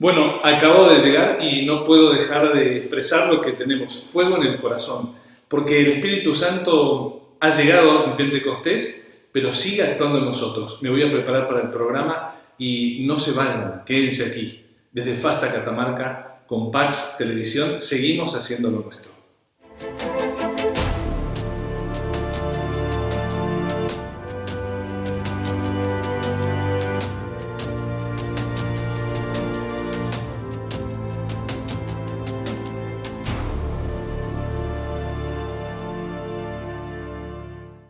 Bueno, acabo de llegar y no puedo dejar de expresar lo que tenemos, fuego en el corazón, porque el Espíritu Santo ha llegado en Pentecostés, pero sigue actuando en nosotros. Me voy a preparar para el programa y no se vayan, quédense aquí. Desde Fasta Catamarca, con Pax Televisión, seguimos haciendo lo nuestro.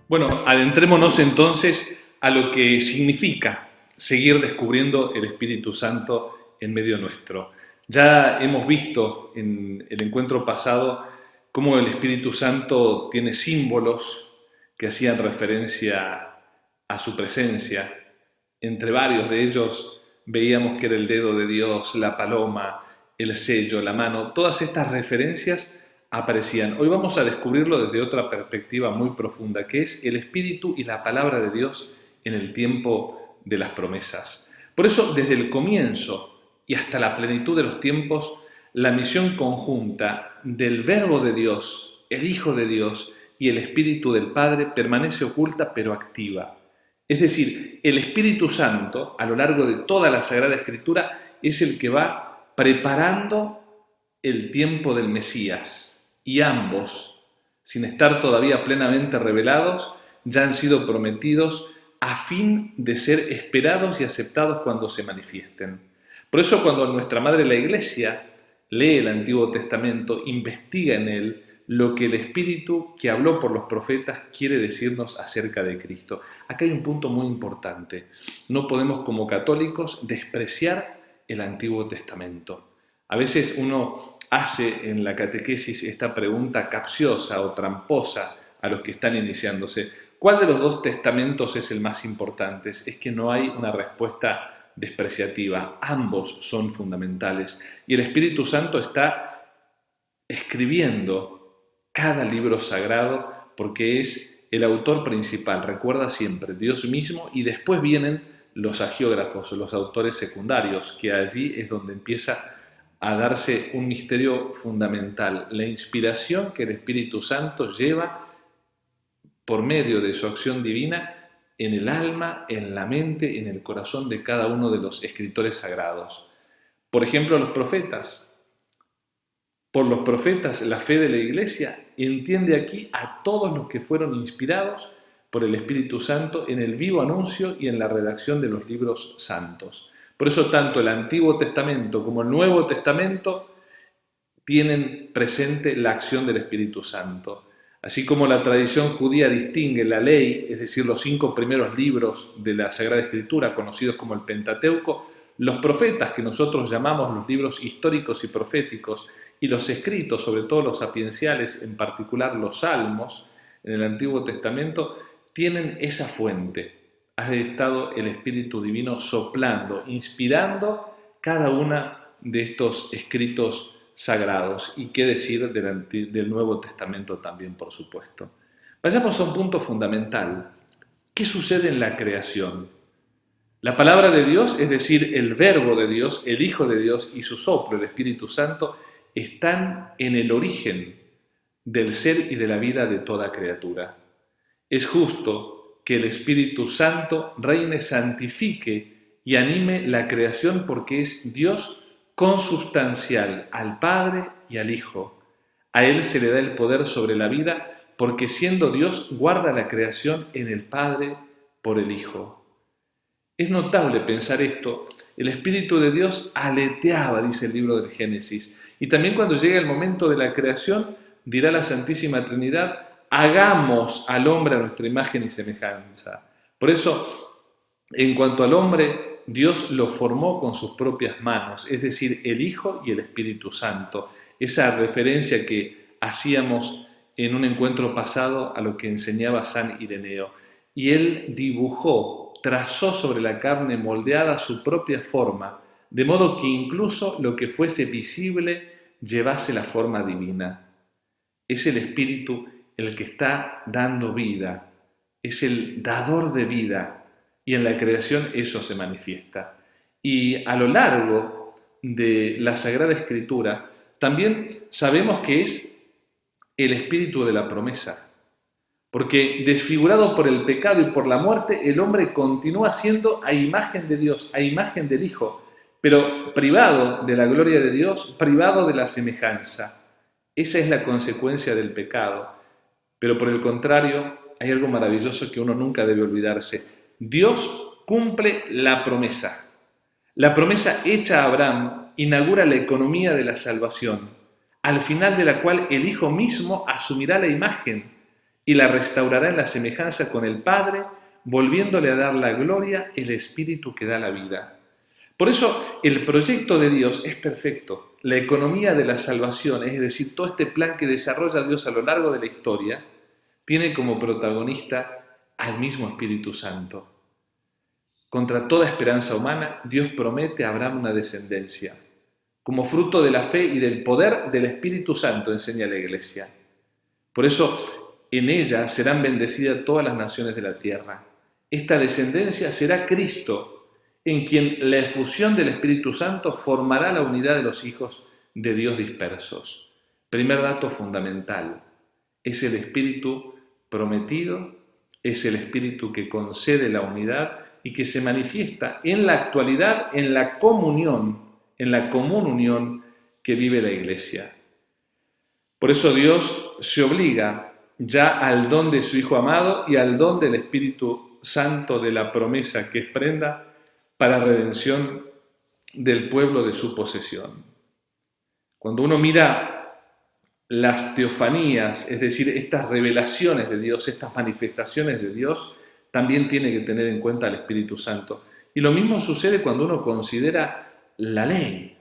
Bueno, adentrémonos entonces a lo que significa seguir descubriendo el Espíritu Santo en medio nuestro. Ya hemos visto en el encuentro pasado cómo el Espíritu Santo tiene símbolos que hacían referencia a su presencia. Entre varios de ellos veíamos que era el dedo de Dios, la paloma, el sello, la mano. Todas estas referencias aparecían. Hoy vamos a descubrirlo desde otra perspectiva muy profunda, que es el Espíritu y la palabra de Dios en el tiempo de las promesas. Por eso, desde el comienzo y hasta la plenitud de los tiempos, la misión conjunta del Verbo de Dios, el Hijo de Dios y el Espíritu del Padre permanece oculta pero activa. Es decir, el Espíritu Santo, a lo largo de toda la Sagrada Escritura, es el que va preparando el tiempo del Mesías. Y ambos, sin estar todavía plenamente revelados, ya han sido prometidos a fin de ser esperados y aceptados cuando se manifiesten. Por eso cuando nuestra Madre la Iglesia lee el Antiguo Testamento, investiga en él lo que el Espíritu que habló por los profetas quiere decirnos acerca de Cristo. Acá hay un punto muy importante. No podemos como católicos despreciar el Antiguo Testamento. A veces uno hace en la catequesis esta pregunta capciosa o tramposa a los que están iniciándose. ¿Cuál de los dos testamentos es el más importante? Es que no hay una respuesta despreciativa. Ambos son fundamentales. Y el Espíritu Santo está escribiendo cada libro sagrado porque es el autor principal. Recuerda siempre, Dios mismo, y después vienen los agiógrafos, los autores secundarios, que allí es donde empieza a darse un misterio fundamental, la inspiración que el Espíritu Santo lleva por medio de su acción divina en el alma, en la mente, en el corazón de cada uno de los escritores sagrados. Por ejemplo, los profetas. Por los profetas, la fe de la Iglesia entiende aquí a todos los que fueron inspirados por el Espíritu Santo en el vivo anuncio y en la redacción de los libros santos. Por eso tanto el Antiguo Testamento como el Nuevo Testamento tienen presente la acción del Espíritu Santo. Así como la tradición judía distingue la ley, es decir, los 5 primeros libros de la Sagrada Escritura, conocidos como el Pentateuco, los profetas, que nosotros llamamos los libros históricos y proféticos, y los escritos, sobre todo los sapienciales, en particular los salmos, en el Antiguo Testamento, tienen esa fuente. Ha estado el Espíritu Divino soplando, inspirando cada una de estos escritos sagrados. Y qué decir del Nuevo Testamento también, por supuesto. Vayamos a un punto fundamental. ¿Qué sucede en la creación? La palabra de Dios, es decir, el Verbo de Dios, el Hijo de Dios y su soplo, el Espíritu Santo, están en el origen del ser y de la vida de toda criatura. Es justo que el Espíritu Santo reine, santifique y anime la creación porque es Dios consubstancial al Padre y al Hijo. A Él se le da el poder sobre la vida porque siendo Dios guarda la creación en el Padre por el Hijo. Es notable pensar esto. El Espíritu de Dios aleteaba, dice el libro del Génesis. Y también cuando llega el momento de la creación, dirá la Santísima Trinidad, hagamos al hombre a nuestra imagen y semejanza. Por eso, en cuanto al hombre, Dios lo formó con sus propias manos, es decir, el Hijo y el Espíritu Santo. Esa referencia que hacíamos en un encuentro pasado a lo que enseñaba San Ireneo. Y él dibujó, trazó sobre la carne moldeada su propia forma, de modo que incluso lo que fuese visible llevase la forma divina. Es el Espíritu el que está dando vida, es el dador de vida, y en la creación eso se manifiesta. Y a lo largo de la Sagrada Escritura, también sabemos que es el espíritu de la promesa. Porque desfigurado por el pecado y por la muerte, el hombre continúa siendo a imagen de Dios, a imagen del Hijo, pero privado de la gloria de Dios, privado de la semejanza. Esa es la consecuencia del pecado. Pero por el contrario, hay algo maravilloso que uno nunca debe olvidarse. Dios cumple la promesa. La promesa hecha a Abraham inaugura la economía de la salvación, al final de la cual el Hijo mismo asumirá la imagen y la restaurará en la semejanza con el Padre, volviéndole a dar la gloria, el Espíritu que da la vida. Por eso el proyecto de Dios es perfecto. La economía de la salvación, es decir, todo este plan que desarrolla Dios a lo largo de la historia, tiene como protagonista al mismo Espíritu Santo. Contra toda esperanza humana, Dios promete a Abraham una descendencia, como fruto de la fe y del poder del Espíritu Santo, enseña la Iglesia. Por eso, en ella serán bendecidas todas las naciones de la tierra. Esta descendencia será Cristo, en quien la efusión del Espíritu Santo formará la unidad de los hijos de Dios dispersos. Primer dato fundamental, es el Espíritu prometido, es el Espíritu que concede la unidad y que se manifiesta en la actualidad, en la común unión que vive la Iglesia. Por eso Dios se obliga ya al don de su Hijo amado y al don del Espíritu Santo de la promesa que es prenda para redención del pueblo de su posesión. Cuando uno mira las teofanías, es decir, estas revelaciones de Dios, estas manifestaciones de Dios, también tiene que tener en cuenta al Espíritu Santo. Y lo mismo sucede cuando uno considera la ley.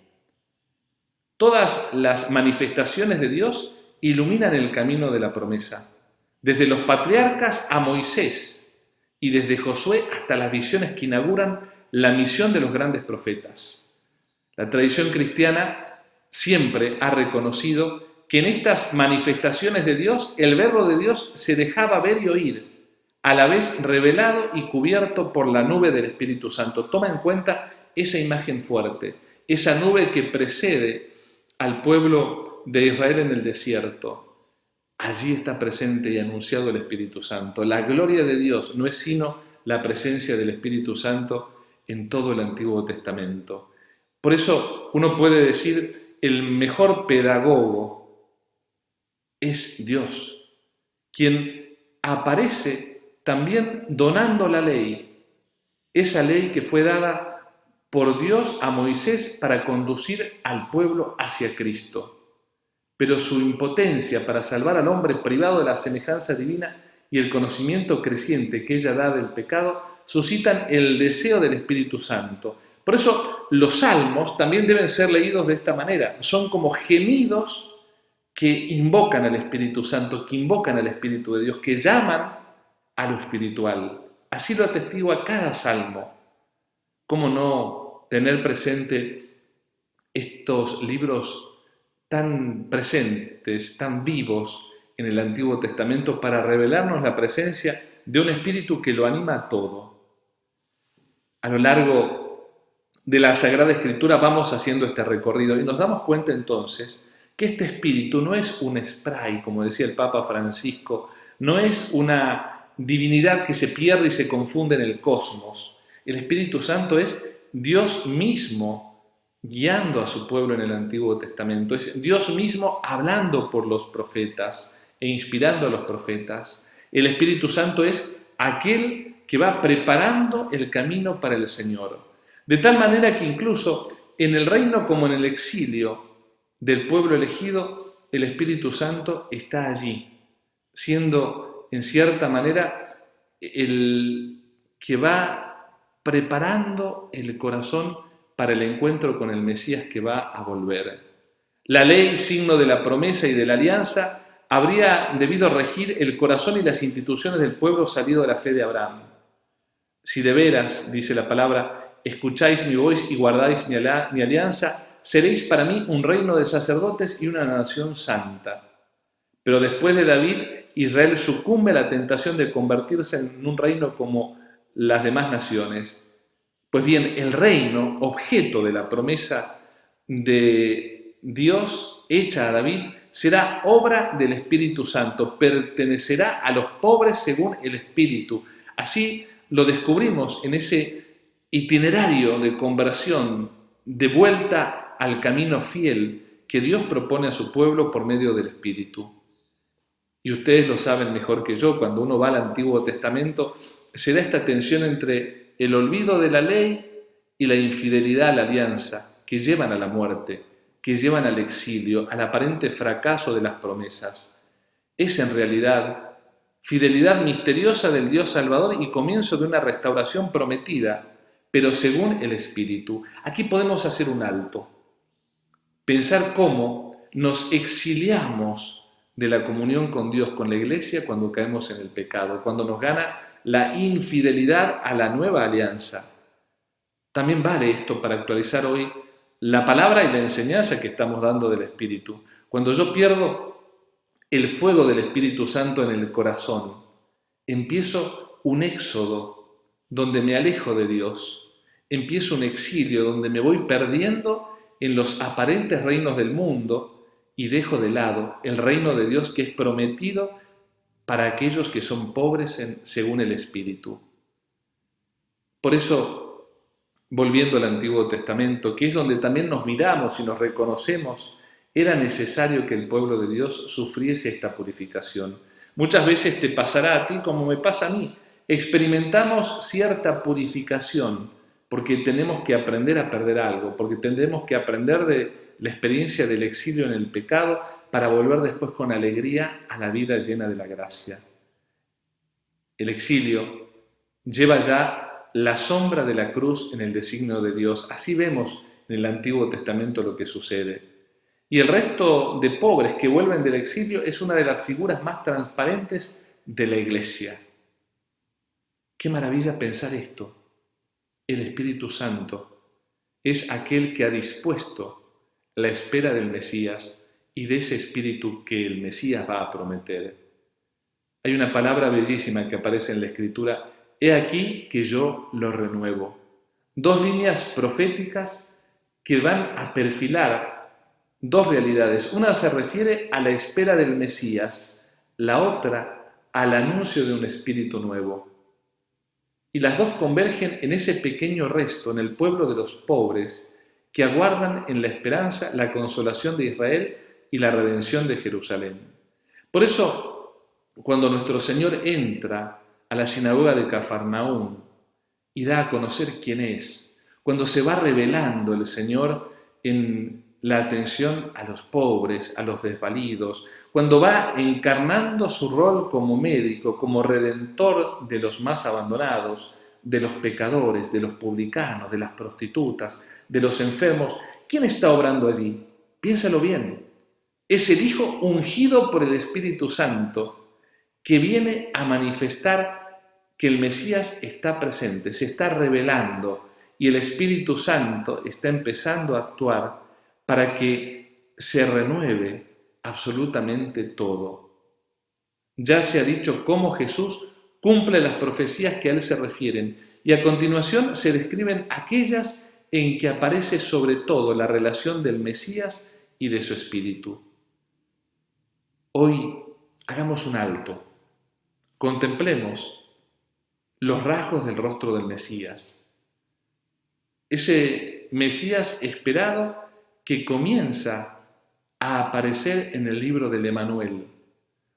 Todas las manifestaciones de Dios iluminan el camino de la promesa, desde los patriarcas a Moisés y desde Josué hasta las visiones que inauguran la misión de los grandes profetas. La tradición cristiana siempre ha reconocido que en estas manifestaciones de Dios, el verbo de Dios se dejaba ver y oír, a la vez revelado y cubierto por la nube del Espíritu Santo. Toma en cuenta esa imagen fuerte, esa nube que precede al pueblo de Israel en el desierto. Allí está presente y anunciado el Espíritu Santo. La gloria de Dios no es sino la presencia del Espíritu Santo en todo el Antiguo Testamento. Por eso uno puede decir, el mejor pedagogo es Dios, quien aparece también donando la ley, esa ley que fue dada por Dios a Moisés para conducir al pueblo hacia Cristo. Pero su impotencia para salvar al hombre privado de la semejanza divina y el conocimiento creciente que ella da del pecado suscitan el deseo del Espíritu Santo. Por eso los salmos también deben ser leídos de esta manera. Son como gemidos que invocan al Espíritu Santo, que invocan al Espíritu de Dios, que llaman a lo espiritual. Así lo atestigua cada salmo. ¿Cómo no tener presente estos libros tan presentes, tan vivos en el Antiguo Testamento para revelarnos la presencia de un Espíritu que lo anima a todo? A lo largo de la Sagrada Escritura vamos haciendo este recorrido y nos damos cuenta entonces que este Espíritu no es un spray, como decía el Papa Francisco, no es una divinidad que se pierde y se confunde en el cosmos. El Espíritu Santo es Dios mismo guiando a su pueblo en el Antiguo Testamento. Es Dios mismo hablando por los profetas e inspirando a los profetas. El Espíritu Santo es aquel que va preparando el camino para el Señor. De tal manera que incluso en el reino como en el exilio del pueblo elegido, el Espíritu Santo está allí, siendo en cierta manera el que va preparando el corazón para el encuentro con el Mesías que va a volver. La ley, signo de la promesa y de la alianza, habría debido regir el corazón y las instituciones del pueblo salido de la fe de Abraham. Si de veras, dice la palabra, escucháis mi voz y guardáis mi alianza, seréis para mí un reino de sacerdotes y una nación santa. Pero después de David, Israel sucumbe a la tentación de convertirse en un reino como las demás naciones. Pues bien, el reino, objeto de la promesa de Dios hecha a David será obra del Espíritu Santo, pertenecerá a los pobres según el Espíritu. Así lo descubrimos en ese itinerario de conversión, de vuelta al camino fiel que Dios propone a su pueblo por medio del Espíritu. Y ustedes lo saben mejor que yo, cuando uno va al Antiguo Testamento, se da esta tensión entre el olvido de la ley y la infidelidad a la alianza, que llevan a la muerte, que llevan al exilio, al aparente fracaso de las promesas. Es en realidad fidelidad misteriosa del Dios Salvador y comienzo de una restauración prometida, pero según el Espíritu. Aquí podemos hacer un alto, pensar cómo nos exiliamos de la comunión con Dios, con la Iglesia, cuando caemos en el pecado, cuando nos gana la infidelidad a la nueva alianza. También vale esto para actualizar hoy la palabra y la enseñanza que estamos dando del Espíritu. Cuando yo pierdo el fuego del Espíritu Santo en el corazón, empiezo un éxodo donde me alejo de Dios, empiezo un exilio donde me voy perdiendo en los aparentes reinos del mundo y dejo de lado el reino de Dios que es prometido para aquellos que son pobres según el Espíritu. Por eso, volviendo al Antiguo Testamento, que es donde también nos miramos y nos reconocemos, era necesario que el pueblo de Dios sufriese esta purificación. Muchas veces te pasará a ti como me pasa a mí. Experimentamos cierta purificación porque tenemos que aprender a perder algo, porque tendremos que aprender de la experiencia del exilio en el pecado para volver después con alegría a la vida llena de la gracia. El exilio lleva ya la sombra de la cruz en el designio de Dios. Así vemos en el Antiguo Testamento lo que sucede. Y el resto de pobres que vuelven del exilio es una de las figuras más transparentes de la Iglesia. Qué maravilla pensar esto. El Espíritu Santo es aquel que ha dispuesto la espera del Mesías y de ese Espíritu que el Mesías va a prometer. Hay una palabra bellísima que aparece en la Escritura: he aquí que yo lo renuevo. Dos líneas proféticas que van a perfilar dos realidades. Una se refiere a la espera del Mesías, la otra al anuncio de un Espíritu nuevo. Y las dos convergen en ese pequeño resto, en el pueblo de los pobres, que aguardan en la esperanza la consolación de Israel y la redención de Jerusalén. Por eso, cuando nuestro Señor entra a la sinagoga de Cafarnaúm y da a conocer quién es, cuando se va revelando el Señor en la atención a los pobres, a los desvalidos, cuando va encarnando su rol como médico, como redentor de los más abandonados, de los pecadores, de los publicanos, de las prostitutas, de los enfermos, ¿quién está obrando allí? Piénsalo bien. Es el Hijo ungido por el Espíritu Santo que viene a manifestar que el Mesías está presente, se está revelando y el Espíritu Santo está empezando a actuar para que se renueve absolutamente todo. Ya se ha dicho cómo Jesús cumple las profecías que a él se refieren y a continuación se describen aquellas en que aparece sobre todo la relación del Mesías y de su Espíritu. Hoy hagamos un alto, contemplemos los rasgos del rostro del Mesías, ese Mesías esperado que comienza a aparecer en el libro del Emanuel.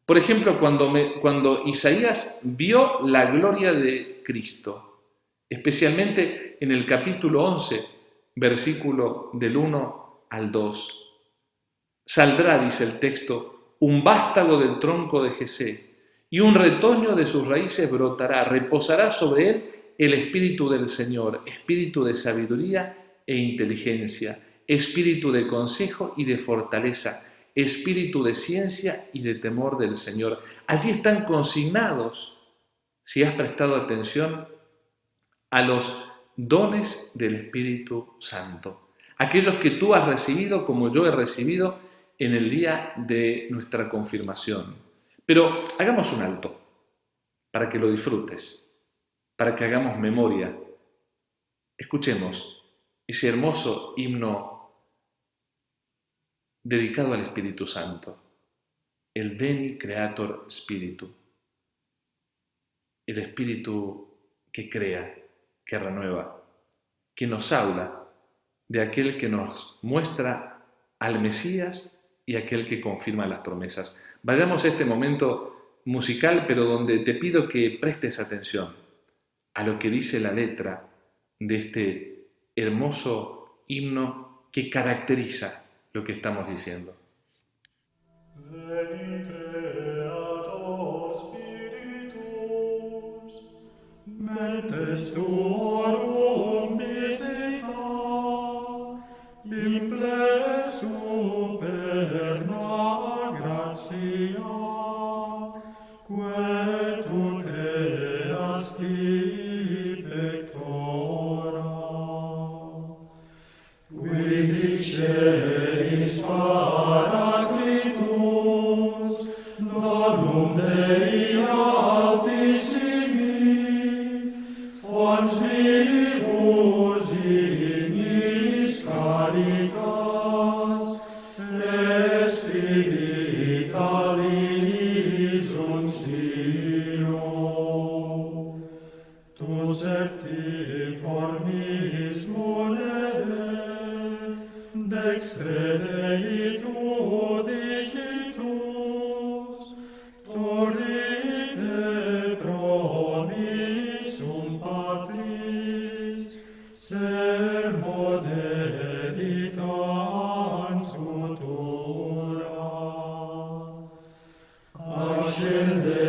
Por ejemplo, cuando Isaías vio la gloria de Cristo, especialmente en el capítulo 11, versículo del 1 al 2. Saldrá, dice el texto, un vástago del tronco de Jesé, y un retoño de sus raíces brotará, reposará sobre él el espíritu del Señor, espíritu de sabiduría e inteligencia, espíritu de consejo y de fortaleza, espíritu de ciencia y de temor del Señor. Allí están consignados, si has prestado atención, a los dones del Espíritu Santo. Aquellos que tú has recibido como yo he recibido en el día de nuestra confirmación. Pero hagamos un alto para que lo disfrutes, para que hagamos memoria. Escuchemos ese hermoso himno dedicado al Espíritu Santo, el Veni Creator Spiritu, el Espíritu que crea, que renueva, que nos habla de aquel que nos muestra al Mesías y aquel que confirma las promesas. Vayamos a este momento musical, pero donde te pido que prestes atención a lo que dice la letra de este hermoso himno que caracteriza lo que estamos diciendo. Veni Creator Spiritus, mentes tuorum visita, implesu perna gratia, quae tu creasti pectora. Qui diceris Paraclitus, donum Dei altissimi, fons vivus ignis caritas, spiritualis unctio. Tu septiformis mulere, dextre Dei tu dicitus, turrite promissum Patris, sermone editans futura. Ascende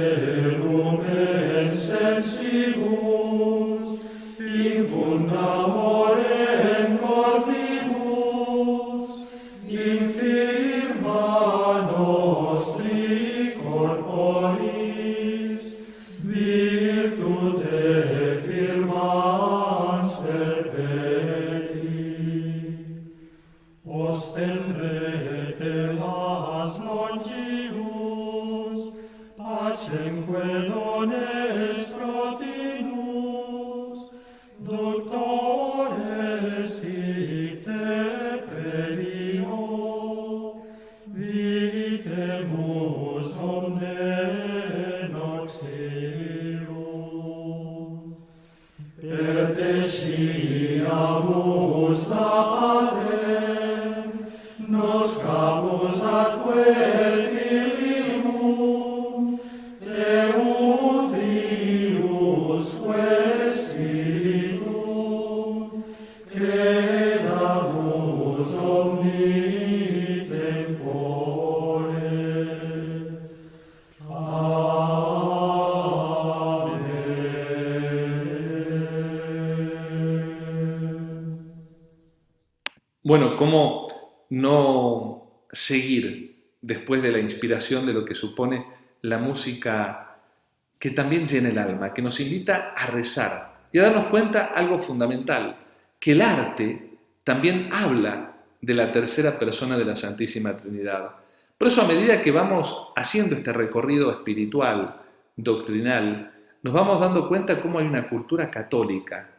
lumen sensibus, infundamore cordibus, infirma nostri corporis, virtute firmans perpeti. Ostendrete las longius, pacemque dones protinus, doctores icte previo, vitemus omne noxium. Pertesciamus da Patrem, noscamus atque Filium, Deum Triusque Spiritum, credamus omnitempore. Amen. Bueno, ¿cómo no seguir después de la inspiración de lo que supone la música que también llena el alma, que nos invita a rezar y a darnos cuenta algo fundamental, que el arte también habla de la tercera persona de la Santísima Trinidad. Por eso, a medida que vamos haciendo este recorrido espiritual, doctrinal, nos vamos dando cuenta cómo hay una cultura católica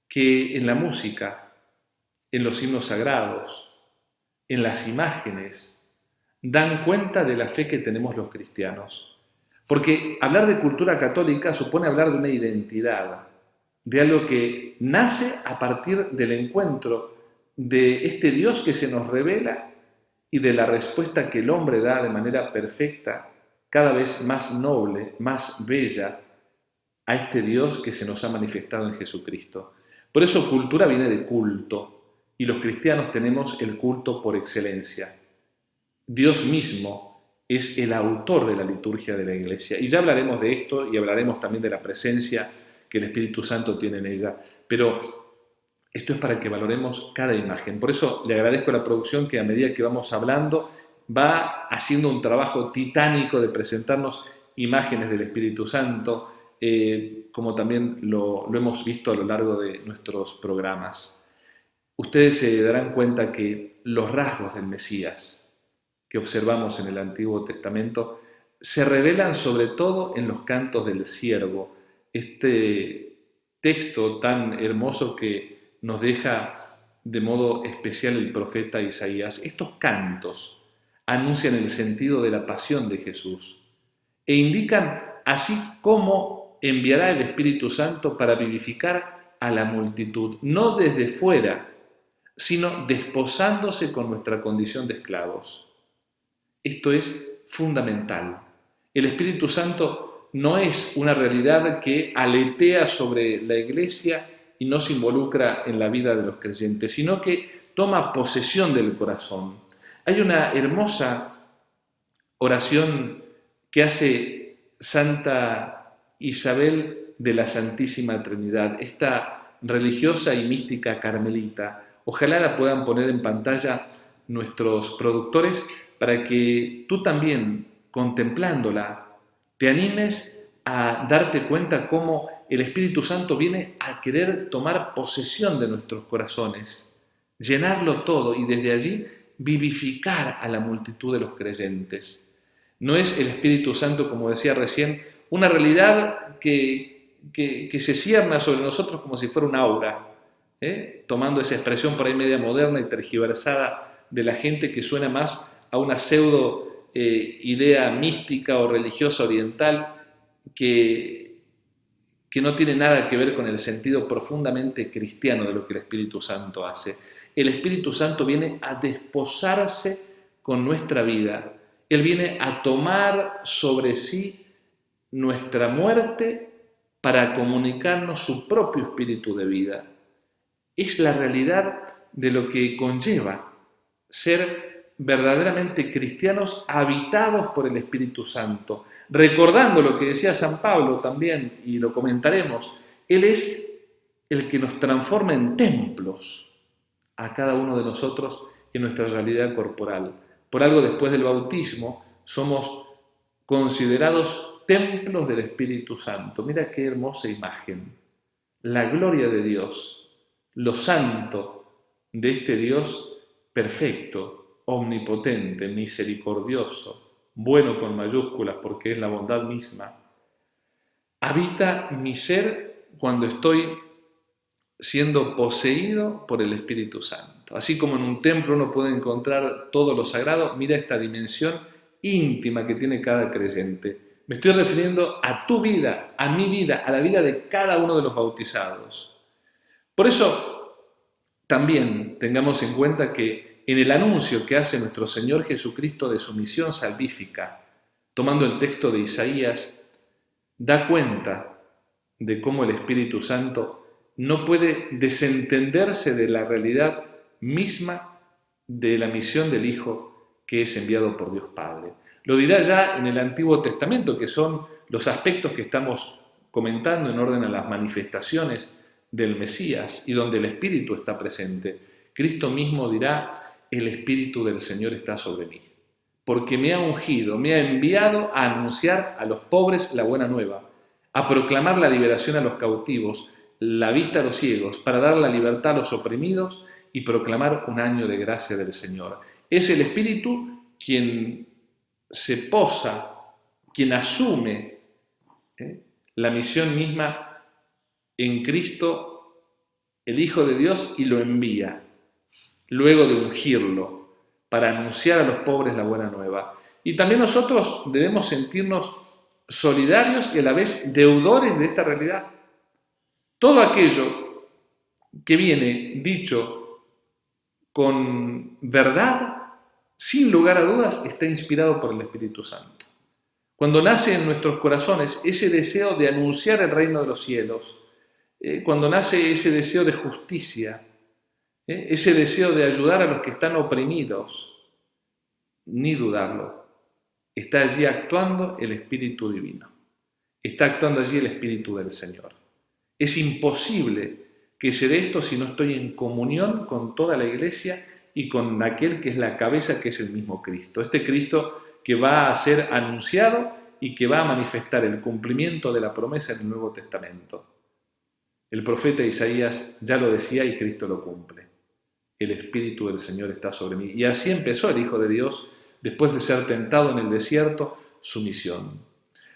que en la música, en los himnos sagrados, en las imágenes, dan cuenta de la fe que tenemos los cristianos. Porque hablar de cultura católica supone hablar de una identidad, de algo que nace a partir del encuentro de este Dios que se nos revela y de la respuesta que el hombre da de manera perfecta, cada vez más noble, más bella, a este Dios que se nos ha manifestado en Jesucristo. Por eso cultura viene de culto, y los cristianos tenemos el culto por excelencia. Dios mismo es el autor de la liturgia de la Iglesia. Y ya hablaremos de esto y hablaremos también de la presencia que el Espíritu Santo tiene en ella. Pero esto es para que valoremos cada imagen. Por eso le agradezco a la producción que a medida que vamos hablando va haciendo un trabajo titánico de presentarnos imágenes del Espíritu Santo, como también lo hemos visto a lo largo de nuestros programas. Ustedes se darán cuenta que los rasgos del Mesías que observamos en el Antiguo Testamento se revelan sobre todo en los cantos del siervo, este texto tan hermoso que nos deja de modo especial el profeta Isaías. Estos cantos anuncian el sentido de la pasión de Jesús e indican así cómo enviará el Espíritu Santo para vivificar a la multitud, no desde fuera, sino desposándose con nuestra condición de esclavos. Esto es fundamental. El Espíritu Santo no es una realidad que aletea sobre la iglesia y no se involucra en la vida de los creyentes, sino que toma posesión del corazón. Hay una hermosa oración que hace Santa Isabel de la Santísima Trinidad, esta religiosa y mística carmelita. Ojalá la puedan poner en pantalla nuestros productores para que tú también, contemplándola, te animes a darte cuenta cómo el Espíritu Santo viene a querer tomar posesión de nuestros corazones, llenarlo todo y desde allí vivificar a la multitud de los creyentes. No es el Espíritu Santo, como decía recién, una realidad que se cierna sobre nosotros como si fuera un aura, tomando esa expresión por ahí media moderna y tergiversada de la gente que suena más a una pseudo idea mística o religiosa oriental que no tiene nada que ver con el sentido profundamente cristiano de lo que el Espíritu Santo hace. El Espíritu Santo viene a desposarse con nuestra vida. Él viene a tomar sobre sí nuestra muerte para comunicarnos su propio espíritu de vida. Es la realidad de lo que conlleva ser verdaderamente cristianos habitados por el Espíritu Santo. Recordando lo que decía San Pablo también, y lo comentaremos, Él es el que nos transforma en templos a cada uno de nosotros en nuestra realidad corporal. Por algo después del bautismo somos considerados templos del Espíritu Santo. Mira qué hermosa imagen. La gloria de Dios, lo santo de este Dios perfecto, omnipotente, misericordioso, bueno con mayúsculas porque es la bondad misma, habita mi ser cuando estoy siendo poseído por el Espíritu Santo. Así como en un templo uno puede encontrar todo lo sagrado, mira esta dimensión íntima que tiene cada creyente. Me estoy refiriendo a tu vida, a mi vida, a la vida de cada uno de los bautizados. Por eso, también tengamos en cuenta que en el anuncio que hace nuestro Señor Jesucristo de su misión salvífica, tomando el texto de Isaías, da cuenta de cómo el Espíritu Santo no puede desentenderse de la realidad misma de la misión del Hijo que es enviado por Dios Padre. Lo dirá ya en el Antiguo Testamento, que son los aspectos que estamos comentando en orden a las manifestaciones del Mesías y donde el Espíritu está presente. Cristo mismo dirá: el Espíritu del Señor está sobre mí, porque me ha ungido, me ha enviado a anunciar a los pobres la buena nueva, a proclamar la liberación a los cautivos, la vista a los ciegos, para dar la libertad a los oprimidos y proclamar un año de gracia del Señor. Es el Espíritu quien se posa, quien asume la misión misma en Cristo, el Hijo de Dios, y lo envía, luego de ungirlo, para anunciar a los pobres la buena nueva. Y también nosotros debemos sentirnos solidarios y a la vez deudores de esta realidad. Todo aquello que viene dicho con verdad, sin lugar a dudas, está inspirado por el Espíritu Santo. Cuando nace en nuestros corazones ese deseo de anunciar el reino de los cielos, cuando nace ese deseo de justicia, ese deseo de ayudar a los que están oprimidos, ni dudarlo, está allí actuando el Espíritu Divino, está actuando allí el Espíritu del Señor. Es imposible que se dé esto si no estoy en comunión con toda la Iglesia y con aquel que es la cabeza, que es el mismo Cristo. Este Cristo que va a ser anunciado y que va a manifestar el cumplimiento de la promesa en el Nuevo Testamento. El profeta Isaías ya lo decía y Cristo lo cumple. El Espíritu del Señor está sobre mí. Y así empezó el Hijo de Dios, después de ser tentado en el desierto, su misión.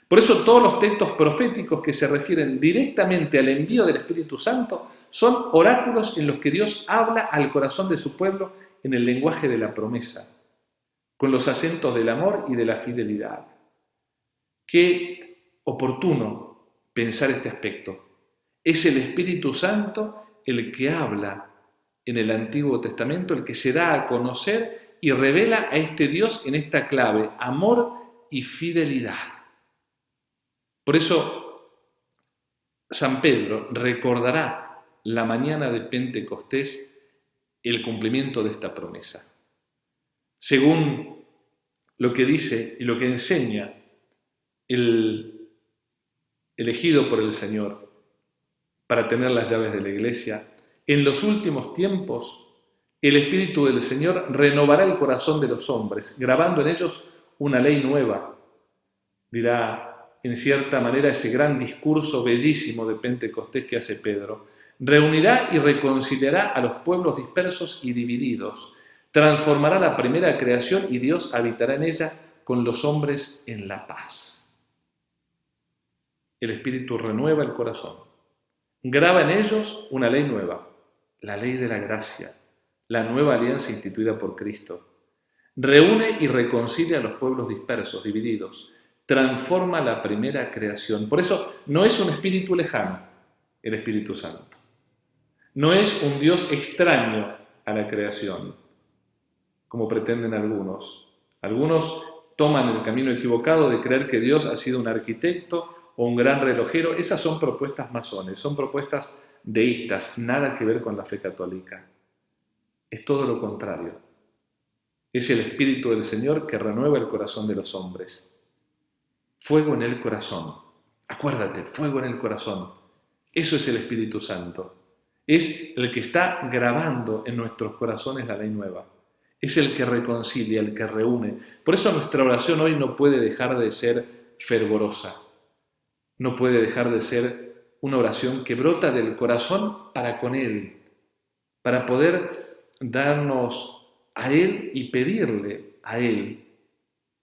Por eso todos los textos proféticos que se refieren directamente al envío del Espíritu Santo son oráculos en los que Dios habla al corazón de su pueblo en el lenguaje de la promesa, con los acentos del amor y de la fidelidad. Qué oportuno pensar este aspecto. Es el Espíritu Santo el que habla en el Antiguo Testamento, el que se da a conocer y revela a este Dios en esta clave, amor y fidelidad. Por eso, San Pedro recordará la mañana de Pentecostés el cumplimiento de esta promesa. Según lo que dice y lo que enseña el elegido por el Señor para tener las llaves de la iglesia, en los últimos tiempos el Espíritu del Señor renovará el corazón de los hombres, grabando en ellos una ley nueva. Dirá en cierta manera ese gran discurso bellísimo de Pentecostés que hace Pedro. Reunirá y reconciliará a los pueblos dispersos y divididos. Transformará la primera creación y Dios habitará en ella con los hombres en la paz. El Espíritu renueva el corazón. Graba en ellos una ley nueva, la ley de la gracia, la nueva alianza instituida por Cristo. Reúne y reconcilia a los pueblos dispersos, divididos. Transforma la primera creación. Por eso no es un espíritu lejano, el Espíritu Santo. No es un Dios extraño a la creación, como pretenden algunos. Algunos toman el camino equivocado de creer que Dios ha sido un arquitecto o un gran relojero. Esas son propuestas masones, son propuestas deístas, nada que ver con la fe católica. Es todo lo contrario. Es el Espíritu del Señor que renueva el corazón de los hombres. Fuego en el corazón. Acuérdate, fuego en el corazón. Eso es el Espíritu Santo. Es el que está grabando en nuestros corazones la ley nueva. Es el que reconcilia, el que reúne. Por eso nuestra oración hoy no puede dejar de ser fervorosa. No puede dejar de ser una oración que brota del corazón para con Él, para poder darnos a Él y pedirle a Él,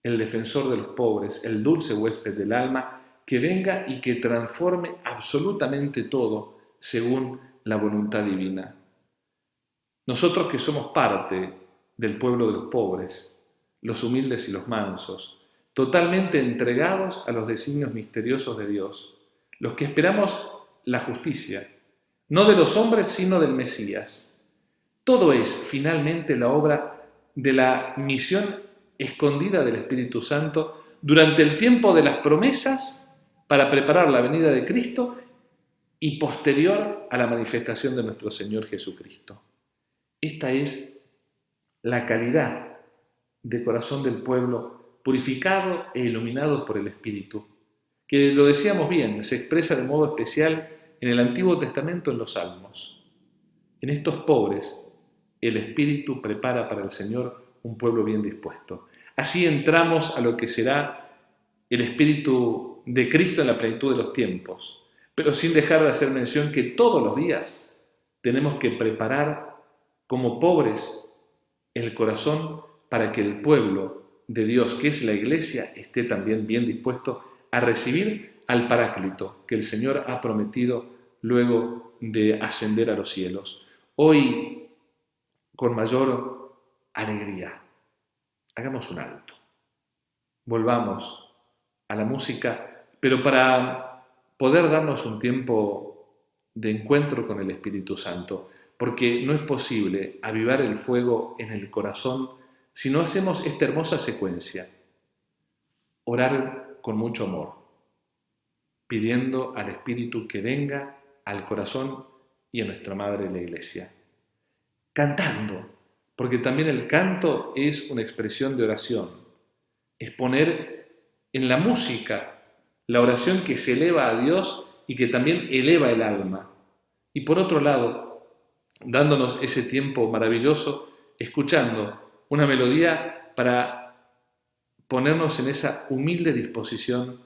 el defensor de los pobres, el dulce huésped del alma, que venga y que transforme absolutamente todo según la voluntad divina. Nosotros que somos parte del pueblo de los pobres, los humildes y los mansos, totalmente entregados a los designios misteriosos de Dios, los que esperamos la justicia, no de los hombres sino del Mesías. Todo es finalmente la obra de la misión escondida del Espíritu Santo durante el tiempo de las promesas para preparar la venida de Cristo y posterior a la manifestación de nuestro Señor Jesucristo. Esta es la calidad de corazón del pueblo purificado e iluminado por el Espíritu, que lo decíamos bien, se expresa de modo especial en el Antiguo Testamento en los Salmos. En estos pobres, el Espíritu prepara para el Señor un pueblo bien dispuesto. Así entramos a lo que será el Espíritu de Cristo en la plenitud de los tiempos, pero sin dejar de hacer mención que todos los días tenemos que preparar como pobres el corazón para que el pueblo de Dios, que es la Iglesia, esté también bien dispuesto a recibir al Paráclito que el Señor ha prometido luego de ascender a los cielos. Hoy, con mayor alegría, hagamos un alto. Volvamos a la música, pero para poder darnos un tiempo de encuentro con el Espíritu Santo, porque no es posible avivar el fuego en el corazón si no hacemos esta hermosa secuencia. Orar con mucho amor, pidiendo al Espíritu que venga al corazón y a nuestra Madre la Iglesia. Cantando, porque también el canto es una expresión de oración. Es poner en la música la oración que se eleva a Dios y que también eleva el alma. Y por otro lado, dándonos ese tiempo maravilloso, escuchando una melodía para ponernos en esa humilde disposición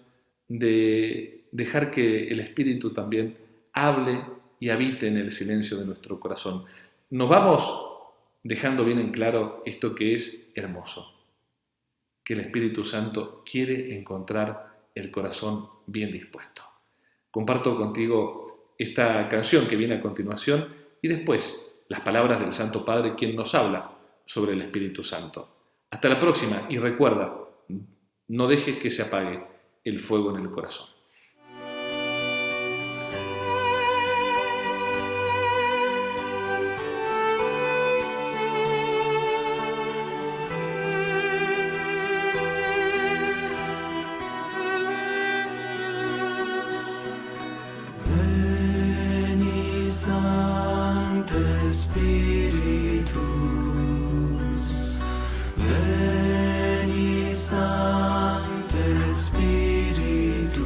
de dejar que el Espíritu también hable y habite en el silencio de nuestro corazón. Nos vamos dejando bien en claro esto que es hermoso, que el Espíritu Santo quiere encontrar el corazón bien dispuesto. Comparto contigo esta canción que viene a continuación y después las palabras del Santo Padre, quien nos habla sobre el Espíritu Santo. Hasta la próxima y recuerda, no dejes que se apague el fuego en el corazón. Veni Sancte Spiritus, Veni Sancte Spiritus,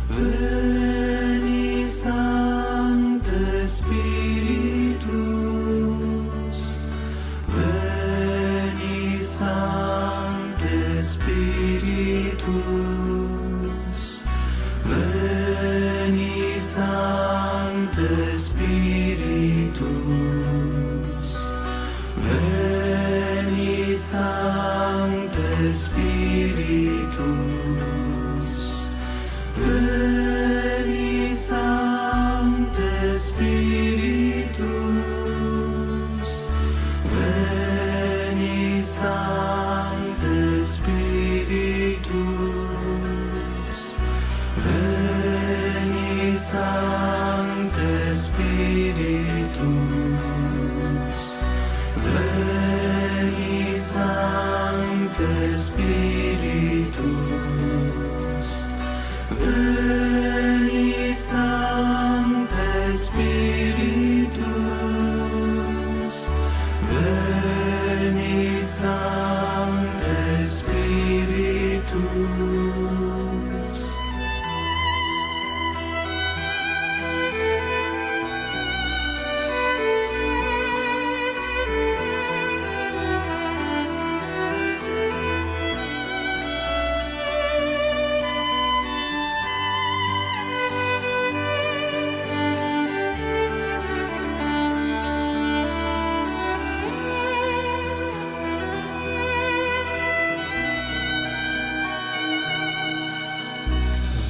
Veni Sancte Spiritus, Veni Sancte Spiritus, Veni Sancte Spiritus, Veni Sancte Spiritus, Veni Sancte Spiritus, Veni Sancte Spiritus, Veni Sancte Spiritus, Veni Sancte Spiritus, Veni Sancte Spiritus, Veni Sancte Spiritus.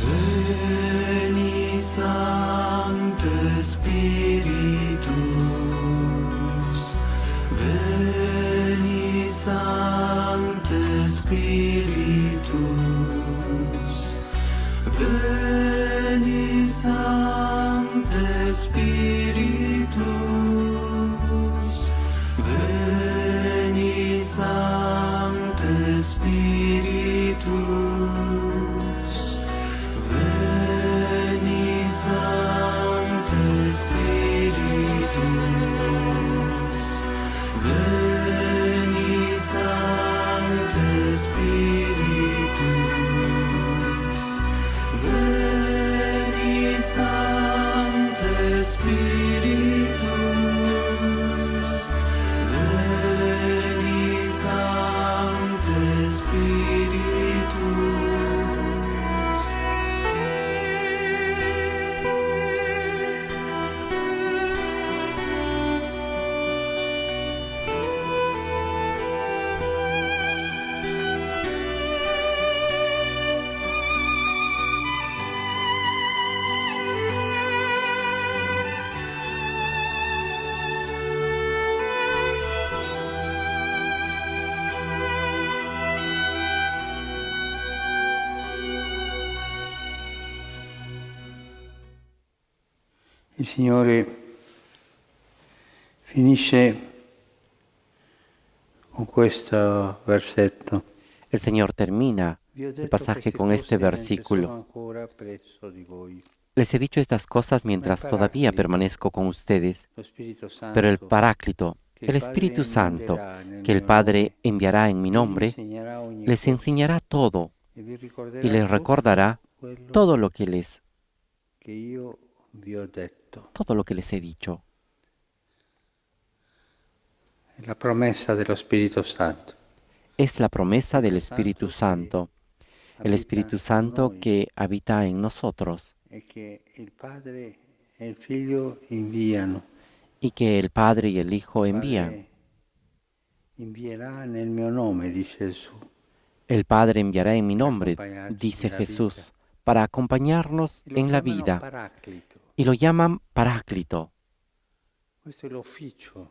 Veni Sancte Spiritus, Veni Sancte Spiritus, Veni Sancte Spiritus, Veni Sancte Spiritus, Veni Sancte Spiritus, Veni Sancte Spiritus, Veni Sancte Spiritus, Veni Sancte Spiritus. Il Signore finisce con questo versetto. El Señor termina Vi ho el detto pasaje queste con cose este mentre sono versículo. ancora presso di voi. Les he dicho estas cosas mientras todavía permanezco con ustedes, Lo Spirito pero el Santo, Paráclito, che el il Padre Espíritu Santo, manderà nel que el mio Padre nome, enviará en mi vi nombre, insegnerà ogni les cosa enseñará todo e vi y ricorderà les tutto recordará quello todo lo que les che io vi ho detto. he dicho. È la promessa dello Spirito Santo. Es la promesa del Espíritu Santo, el Espíritu Santo que habita en nosotros E che il Padre e il Figlio inviano. y que el Padre y el Hijo Il envían. Padre invierà nel mio nome, dice Gesù. El Padre enviará en mi per nombre, accompagnarci dice nella vita. Jesús, para acompañarnos Lo en la chiamano vida. Paraclito. Y lo llaman Paráclito. Questo è l'ufficio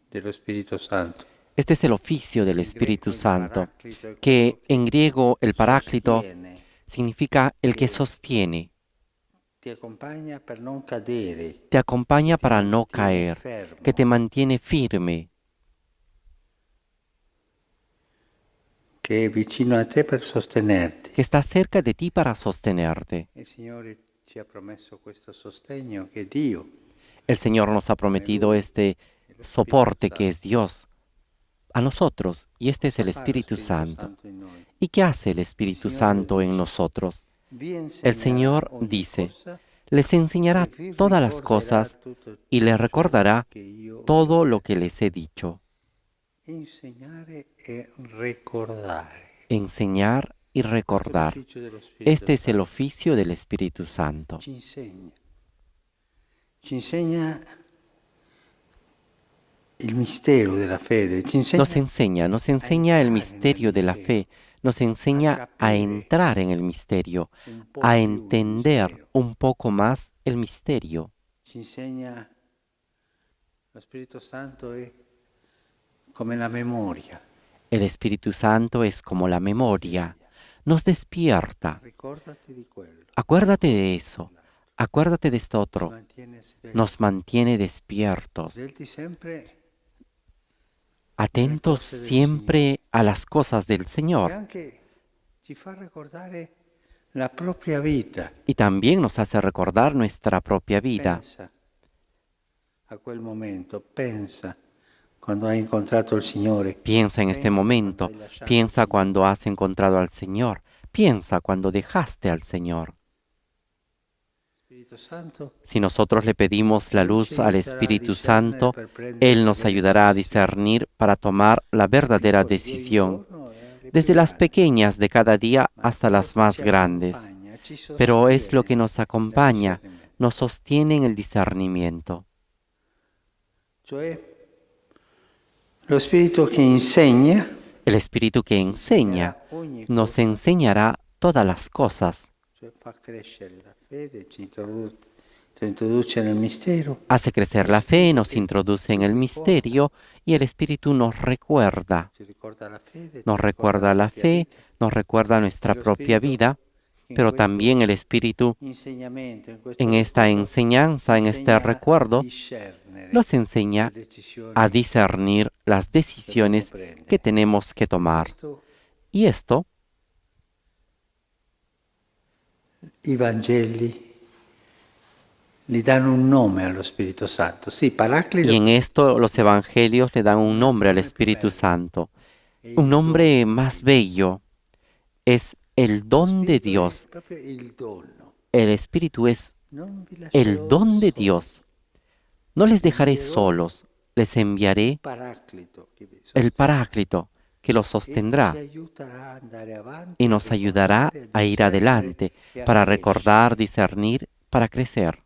dello Spirito Santo. Este es el oficio del In Espíritu greco il Santo, Paraclito è que quello en griego el Paráclito sostiene, significa el que sostiene, ti accompagna per non cadere, te acompaña ti para no mantiene caer, fermo. que te mantiene firme, Che è vicino a te per sostenerti. que está cerca de ti para sostenerte. Il Signore ci ha promesso questo sostegno che è Dio. El Señor nos ha prometido este soporte que es Dios a nosotros, y este es el Cosa fa lo Espíritu Spirito Santo. in noi? ¿Y qué hace el Espíritu El Señor lo Santo en dice. nosotros? Vi El insegnerà Señor ogni dice, cosa les enseñará e vi todas las ricorderà cosas tutto y les ciò recordará che io vi todo ho lo detto. que les he dicho. Insegnare e ricordare. Enseñar y Questo è recordar. l'ufficio dello Spirito Este es el Santo. oficio del Espíritu Santo. Ci insegna. Ci insegna il mistero della fede. Ci insegna Nos enseña el entrare misterio nel de la mistero, fe, nos enseña a capire entrar en el misterio, un po' a più il entender mistero. un poco más el misterio. Ci insegna lo Spirito Santo è come la memoria. El Espíritu Santo es como la memoria, nos despierta. Ricordati di quello. Acuérdate de eso, acuérdate de esto Ci otro, mantiene svegli. nos mantiene despiertos, Svelti sempre atentos cose del siempre a las cosas del e Señor. anche ci fa ricordare la propria vita. Y también nos hace recordar nuestra propia vida. Pensa a quel momento, pensa quando hai incontrato il Signore. Piensa en este Pensa momento, quando hai lasciato il piensa Signore. cuando has encontrado al Señor, piensa cuando dejaste al Señor. Spirito Santo Si nosotros le pedimos la luz al Espíritu Santo, Él nos ayudará a discernir para tomar la verdadera decisión, desde las pequeñas de cada día hasta las más grandes. Pero es lo que nos acompaña, nos sostiene en el discernimiento. Cioè, lo Spirito che insegna El Espíritu que enseña nos enseñará todas las cosas, cioè fa crescere la fede, ci introduce nel mistero. hace crecer la fe, nos introduce en el misterio y el Espíritu nos recuerda. Ci ricorda la fede, Nos ci recuerda la propria fe, vita. nos recuerda nuestra propia vida, In pero questo también el Espíritu insegnamento, in questo en esta ricordo, enseñanza, en este insegna a recuerdo, discernere nos enseña le decisioni a discernir las decisiones que tenemos que tomar. Questo Y esto, i Vangeli gli danno un nome allo Spirito Santo. Sì, Paraclito y en esto los evangelios le dan un nombre al Espíritu Santo, un nombre más bello, es el don de Dios. Proprio il dono. El Espíritu es Non vi lascerò el don de soli. Dios. No les dejaré solos, les enviaré Paraclito che vi el sostiene. Paráclito, que los E sostendrá ci aiuterà ad andare avanti, y nos ayudará a ir adelante para recordar, discernir, para crecer.